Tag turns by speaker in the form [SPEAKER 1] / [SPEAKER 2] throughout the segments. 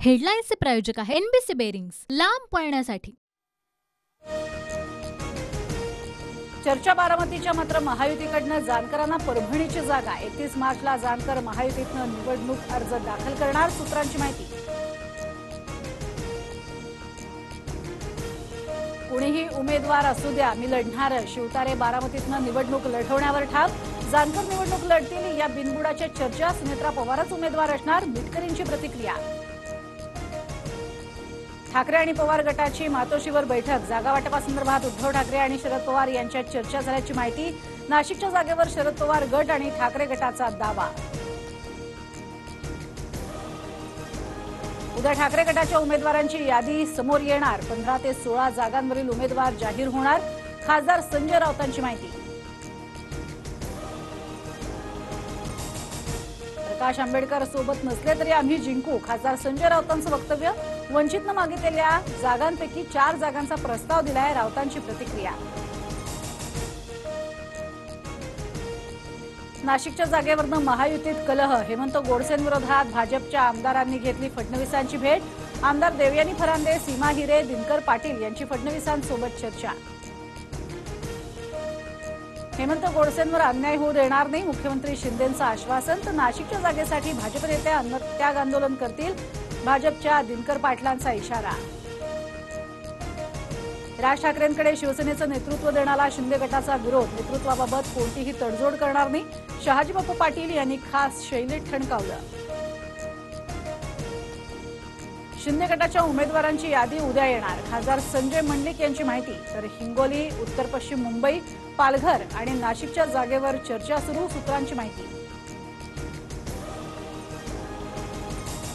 [SPEAKER 1] हेडलाईन्सचे प्रायोजक आहे NBC bearings, लांब पळण्यासाठी।
[SPEAKER 2] चर्चा बारामतीच्या मात्र महायुतीकडनं जानकरांना परभणीची जागा। 31 मार्चला जानकर महायुतीतनं निवडणूक अर्ज दाखल करणार, सूत्रांची माहिती। कुणीही उमेदवार असू द्या, मी लढणार। शिवतारे बारामतीतनं निवडणूक लढवण्यावर ठाम। जानकर निवडणूक लढतील या बिनबुडाच्या चर्चा, सुनेत्रा पवारच उमेदवार असणार, मिटकरींची प्रतिक्रिया। ठाकरे आणि पवार गटाची मातोश्रीवर बैठक, जागा वाटपासंदर्भात उद्धव ठाकरे आणि शरद पवार यांच्यात चर्चा झाल्याची माहिती। नाशिकच्या जागेवर शरद पवार गट आणि ठाकरे गटाचा दावा। उद्या ठाकरे गटाच्या उमेदवारांची यादी समोर येणार, 15 ते 16 जागांवरील उमेदवार जाहीर होणार, खासदार संजय राऊतांची माहिती। प्रकाश आंबेडकर सोबत नसले तरी आम्ही जिंकू, खासदार संजय राऊतांचं वक्तव्य। वंचितनं मागितलेल्या जागांपैकी 4 जागांचा प्रस्ताव दिलाय, राऊतांची प्रतिक्रिया। नाशिकच्या जागेवरनं महायुतीत कलह, हेमंत गोडसेंविरोधात भाजपच्या आमदारांनी घेतली फडणवीसांची भेट। आमदार देवयानी फरांदे, सीमा हिरे, दिनकर पाटील यांची फडणवीसांसोबत चर्चा। हेमंत गोडसेंवर अन्याय होऊ देणार नाही, मुख्यमंत्री शिंदेंचं आश्वासन। तर नाशिकच्या जागेसाठी भाजप नेते अन्नत्याग आंदोलन करतील, भाजपच्या दिनकर पाटलांचा इशारा। राज ठाकरेंकडे शिवसेनेचं नेतृत्व देण्याला शिंदे गटाचा विरोध, नेतृत्वाबाबत कोणतीही तडजोड करणार नाही, शहाजीबापू पाटील यांनी खास शैलीत ठणकावलं। शिंदे गटाच्या उमेदवारांची यादी उद्या येणार, खासदार संजय मंडलिक यांची माहिती। तर हिंगोली, उत्तर पश्चिम मुंबई, पालघर आणि नाशिकच्या जागेवर चर्चा सुरू, सूत्रांची माहिती।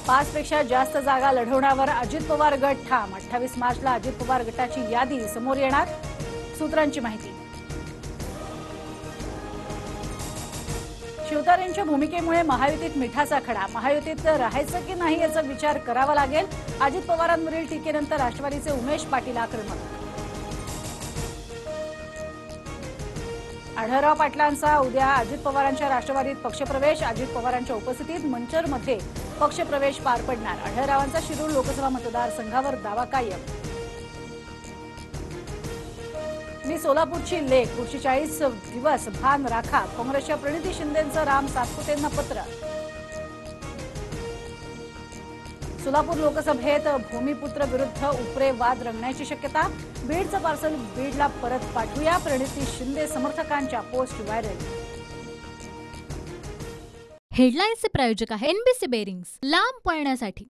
[SPEAKER 2] 5 पेक्षा जास्त जागा लढवण्यावर अजित पवार गट ठाम, 28 मार्चला अजित पवार गटाची यादी समोर येणार, सूत्रांची माहिती। शिवतारेंच्या भूमिकेमुळे महायुतीत मिठाचा खडा, महायुतीत राहायचं की नाही याचा विचार करावा लागेल। अजित पवारांवरील टीकेनंतर राष्ट्रवादीचे उमेश पाटील आक्रमक। आढळराव पाटलांचा उद्या अजित पवारांच्या राष्ट्रवादीत पक्षप्रवेश, अजित पवारांच्या उपस्थितीत मंचरमध्ये पक्षप्रवेश पार पडणार। आढळरावांचा शिरूर लोकसभा मतदारसंघावर दावा कायम। मी सोलापूरची लेक, पुढची 40 दिवस भान राखा, काँग्रेसच्या प्रणिती शिंदेंचं राम सातपुतेंना पत्र। सोलापूर लोकसभेत भूमिपुत्र विरुद्ध उपरे वाद रंगण्याची शक्यता, बीडचं पार्सल बीडला परत पाठवूया, प्रणिती शिंदे समर्थकांच्या पोस्ट व्हायरल।
[SPEAKER 1] हेडलाईन्सचे प्रायोजक आहे एनबीसी बेरिंग्स, लांब पळण्यासाठी।